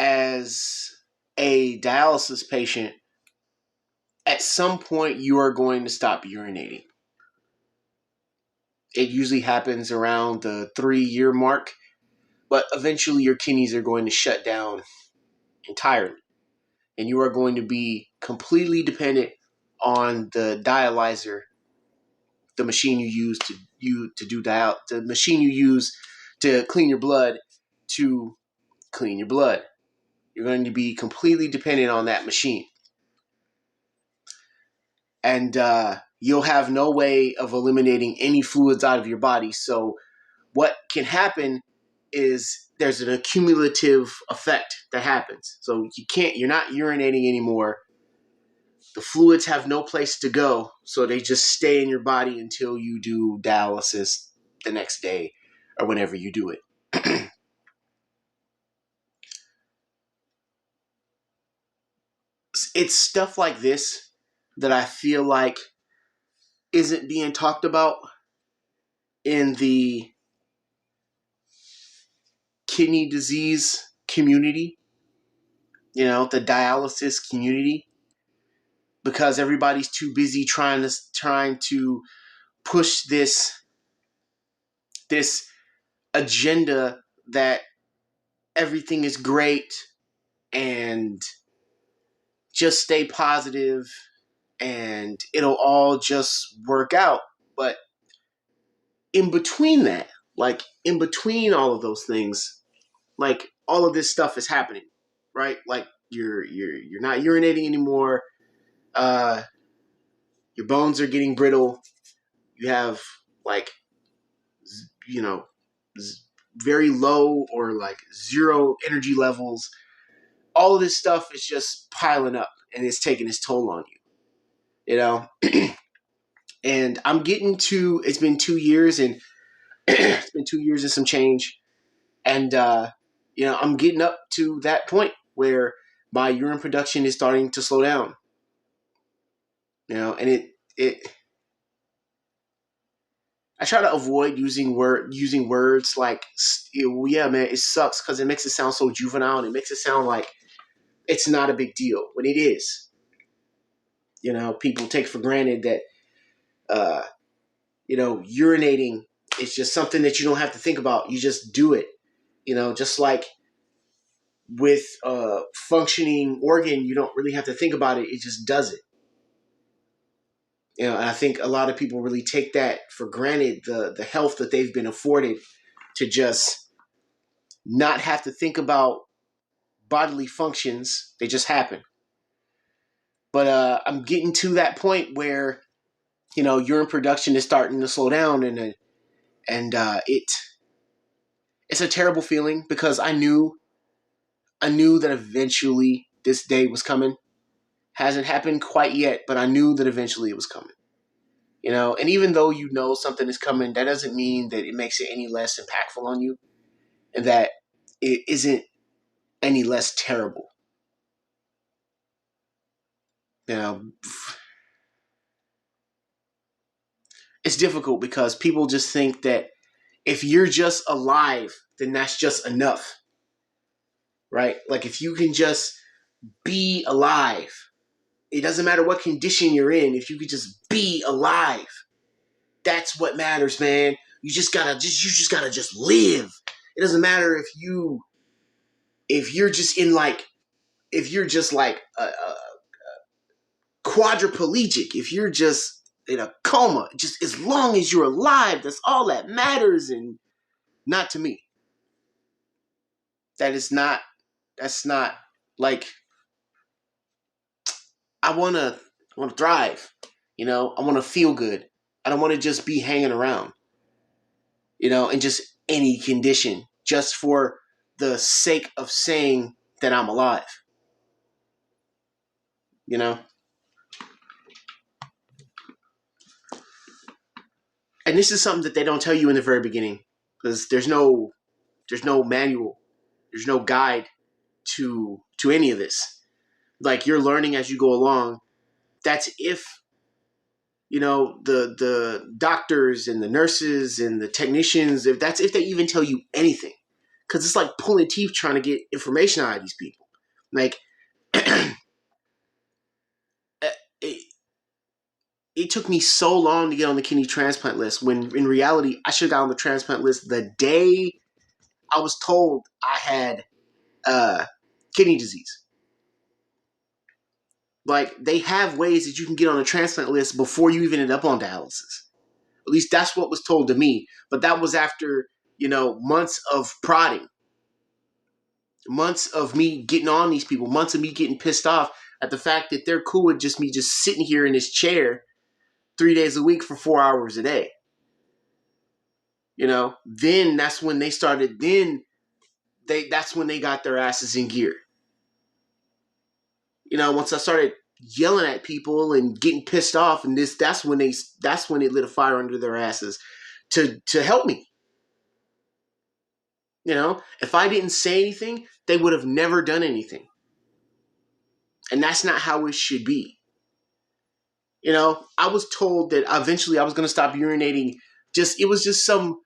as a dialysis patient, at some point you are going to stop urinating. It usually happens around the 3-year mark, but eventually your kidneys are going to shut down entirely. And you are going to be completely dependent on the dialyzer, the machine you use the machine you use to clean your blood to clean your blood. You're going to be completely dependent on that machine. And you'll have no way of eliminating any fluids out of your body. So what can happen is there's an accumulative effect that happens. So you're not urinating anymore. The fluids have no place to go, so they just stay in your body until you do dialysis the next day or whenever you do it. It's stuff like this that I feel like isn't being talked about in the kidney disease community, the dialysis community, because everybody's too busy trying to push this agenda that everything is great and just stay positive and it'll all just work out. But in between that, like in between all of those things, like all of this stuff is happening, right? Like you're not urinating anymore. Your bones are getting brittle. You have like, very low or like zero energy levels. All of this stuff is just piling up and it's taking its toll on you, And it's been 2 years and it's been 2 years and some change. And, I'm getting up to that point where my urine production is starting to slow down, and I try to avoid using words like, yeah, man, it sucks because it makes it sound so juvenile and it makes it sound like it's not a big deal when it is. People take for granted that, urinating is just something that you don't have to think about. You just do it, just like with a functioning organ, you don't really have to think about it. It just does it. And I think a lot of people really take that for granted, the health that they've been afforded to just not have to think about bodily functions. They just happen. But I'm getting to that point where, urine production is starting to slow down, and it's a terrible feeling because I knew that eventually this day was coming. Hasn't happened quite yet, but I knew that eventually it was coming. And even though something is coming, that doesn't mean that it makes it any less impactful on you and that it isn't any less terrible. It's difficult because people just think that if you're just alive, then that's just enough, right? Like if you can just be alive, it doesn't matter what condition you're in. If you could just be alive, that's what matters, man. You just gotta just live. It doesn't matter if you're just like a quadriplegic, if you're just in a coma, just as long as you're alive, that's all that matters. And not to me. That's not like, I want to thrive. I want to feel good. I don't want to just be hanging around, in just any condition, just for the sake of saying that I'm alive. And this is something that they don't tell you in the very beginning, because there's no manual, there's no guide to any of this. Like, you're learning as you go along. That's if the doctors and the nurses and the technicians, if they even tell you anything, because it's like pulling teeth trying to get information out of these people. Like it, it took me so long to get on the kidney transplant list when in reality I should have got on the transplant list the day I was told I had uh, kidney disease. Like they have ways that you can get on a transplant list before you even end up on dialysis. At least that's what was told to me. But that was after, months of prodding, months of me getting on these people, months of me getting pissed off at the fact that they're cool with just me just sitting here in this chair 3 days a week for 4 hours a day. Then that's when they started. That's when they got their asses in gear. Once I started yelling at people and getting pissed off, and that's when it lit a fire under their asses to help me. If I didn't say anything, they would have never done anything. And that's not how it should be. I was told that eventually I was going to stop urinating. It was just some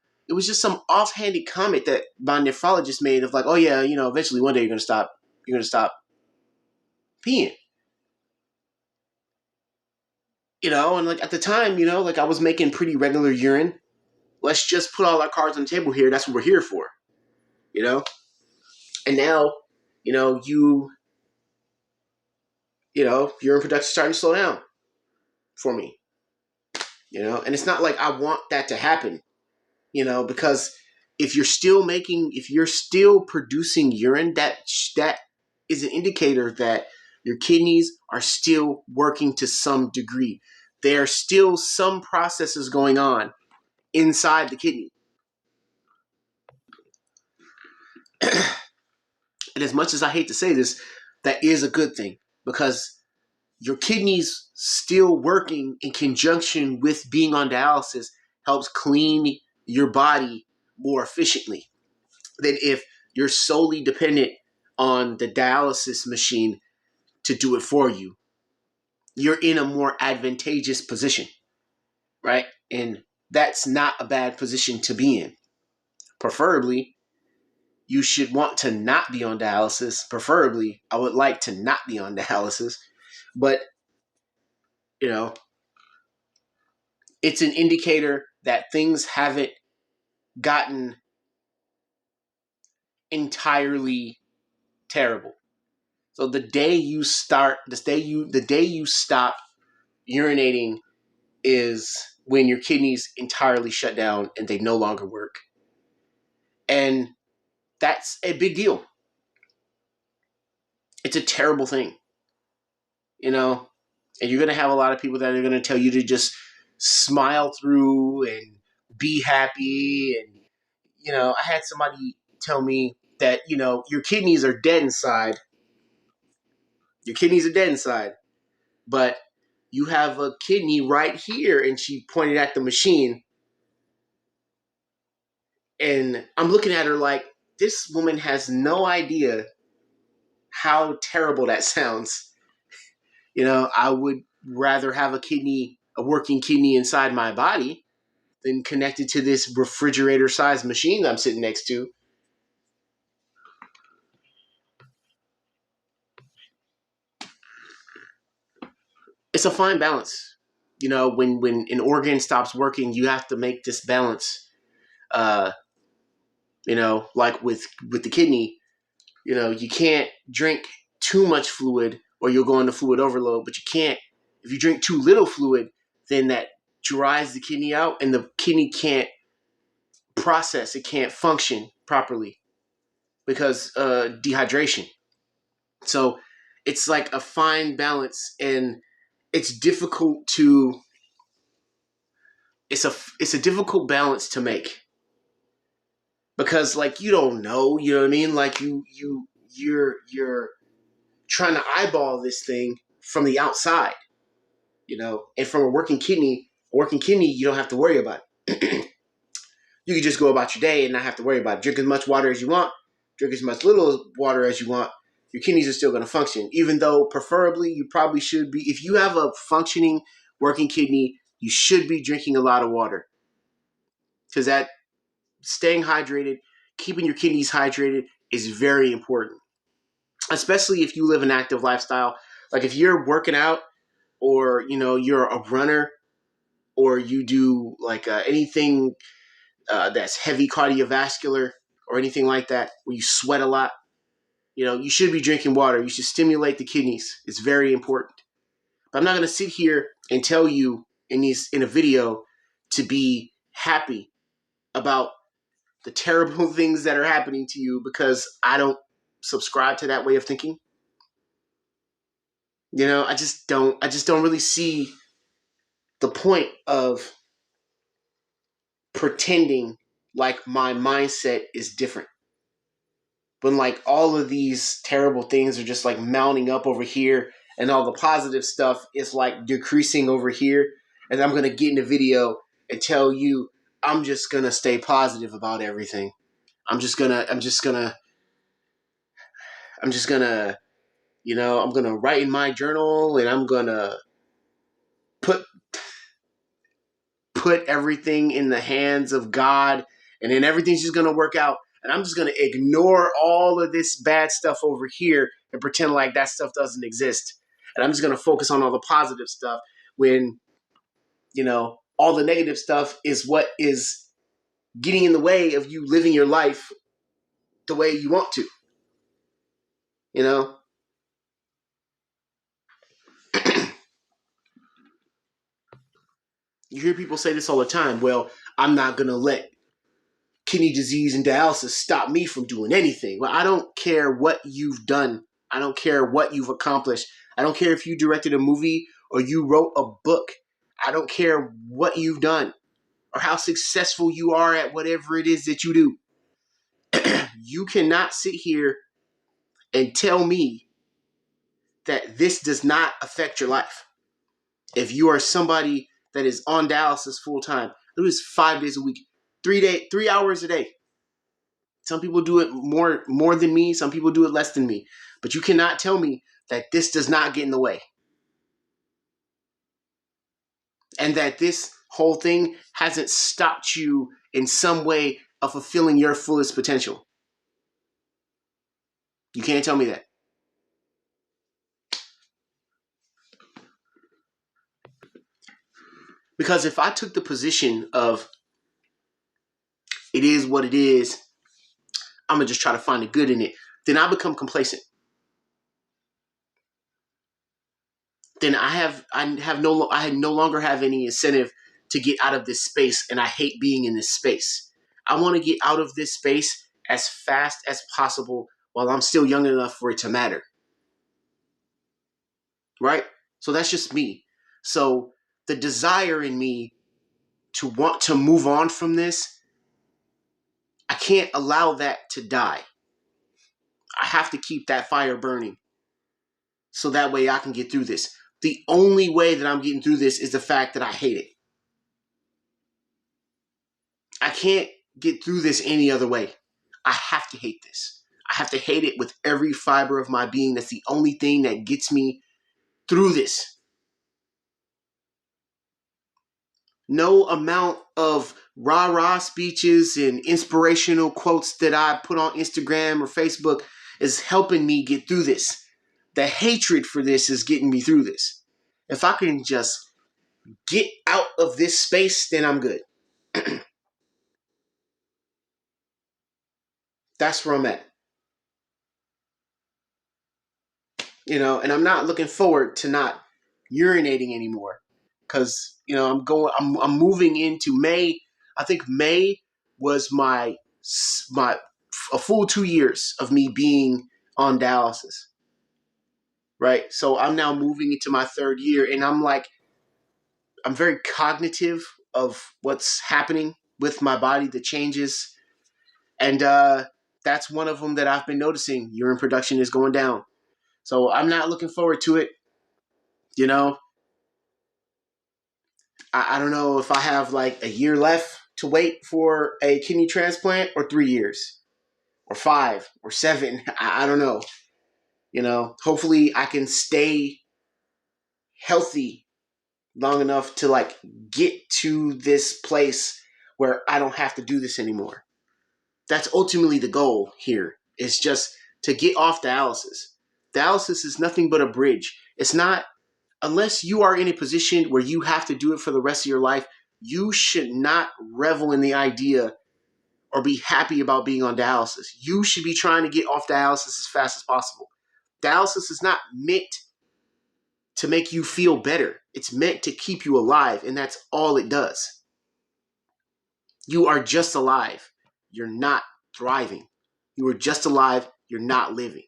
offhanded comment that my nephrologist made of like, oh yeah, eventually one day you're going to stop peeing. And like at the time, like I was making pretty regular urine. Let's just put all our cards on the table here. That's what we're here for. You know? And now, you know, you urine production starting to slow down for me. And it's not like I want that to happen, because if you're still producing urine, that is an indicator that your kidneys are still working to some degree. There are still some processes going on inside the kidney. And as much as I hate to say this, that is a good thing because your kidneys still working in conjunction with being on dialysis helps clean your body more efficiently than if you're solely dependent on the dialysis machine to do it for you. You're in a more advantageous position, right? And that's not a bad position to be in. Preferably, you should want to not be on dialysis. Preferably, I would like to not be on dialysis. But, you know, it's an indicator that things haven't gotten entirely terrible. So the day you stop urinating is when your kidneys entirely shut down and they no longer work. And that's a big deal. It's a terrible thing, and you're going to have a lot of people that are going to tell you to just smile through and be happy. And, I had somebody tell me that, your kidneys are dead inside. Your kidneys are dead inside, but you have a kidney right here. And she pointed at the machine. And I'm looking at her like, this woman has no idea how terrible that sounds. I would rather have a working kidney inside my body than connected to this refrigerator-sized machine that I'm sitting next to. It's a fine balance. When an organ stops working, you have to make this balance. Uh, like with the kidney, you can't drink too much fluid or you'll go into fluid overload, but you can't, if you drink too little fluid, then that dries the kidney out and the kidney can't process, it can't function properly because dehydration. So it's like a fine balance, and it's difficult to it's a difficult balance to make because like you don't know, you know what I mean? Like you're trying to eyeball this thing from the outside, and from a working kidney, you don't have to worry about it. You can just go about your day and not have to worry about it. Drink as much water as you want, drink as much little water as you want. Your kidneys are still going to function, even though preferably you probably should be. If you have a functioning working kidney, you should be drinking a lot of water because that staying hydrated, keeping your kidneys hydrated is very important, especially if you live an active lifestyle. Like if you're working out, or you're a runner, or you do like anything that's heavy cardiovascular or anything like that, where you sweat a lot, you should be drinking water. You should stimulate the kidneys. It's very important. But I'm not going to sit here and tell you in a video to be happy about the terrible things that are happening to you, because I don't subscribe to that way of thinking. I just don't really see the point of pretending like my mindset is different, when like all of these terrible things are just like mounting up over here, and all the positive stuff is like decreasing over here. And I'm going to get in a video and tell you I'm just going to stay positive about everything. I'm going to write in my journal, and I'm going to put everything in the hands of God, and then everything's just going to work out. And I'm just going to ignore all of this bad stuff over here and pretend like that stuff doesn't exist. And I'm just going to focus on all the positive stuff, when, all the negative stuff is what is getting in the way of you living your life the way you want to. You hear people say this all the time. Well, I'm not going to let kidney disease and dialysis stop me from doing anything. Well, I don't care what you've done. I don't care what you've accomplished. I don't care if you directed a movie or you wrote a book. I don't care what you've done or how successful you are at whatever it is that you do. You cannot sit here and tell me that this does not affect your life. If you are somebody that is on dialysis full time, it is 5 days a week, 3 hours a day. Some people do it more than me. Some people do it less than me. But you cannot tell me that this does not get in the way, and that this whole thing hasn't stopped you in some way of fulfilling your fullest potential. You can't tell me that. Because if I took the position of it is what it is, I'm going to just try to find the good in it, then I become complacent. Then I no longer have any incentive to get out of this space, and I hate being in this space. I want to get out of this space as fast as possible while I'm still young enough for it to matter. Right? So that's just me. So the desire in me to want to move on from this, I can't allow that to die. I have to keep that fire burning, so that way I can get through this. The only way that I'm getting through this is the fact that I hate it. I can't get through this any other way. I have to hate this. I have to hate it with every fiber of my being. That's the only thing that gets me through this. No amount of rah-rah speeches and inspirational quotes that I put on Instagram or Facebook is helping me get through this. The hatred for this is getting me through this. If I can just get out of this space, then I'm good. That's where I'm at. And I'm not looking forward to not urinating anymore, because I'm moving into May. I think May was my a full 2 years of me being on dialysis, right? So I'm now moving into my third year, and I'm very cognitive of what's happening with my body, the changes, and that's one of them that I've been noticing. Urine production is going down, so I'm not looking forward to it. You know, I don't know if I have like a year left to wait for a kidney transplant, or 3 years, or 5 or 7. I don't know. Hopefully I can stay healthy long enough to like get to this place where I don't have to do this anymore. That's ultimately the goal here. Is just to get off dialysis. Dialysis is nothing but a bridge. It's not, unless you are in a position where you have to do it for the rest of your life, you should not revel in the idea or be happy about being on dialysis. You should be trying to get off dialysis as fast as possible. Dialysis is not meant to make you feel better. It's meant to keep you alive, and that's all it does. You are just alive. You're not thriving. You are just alive. You're not living.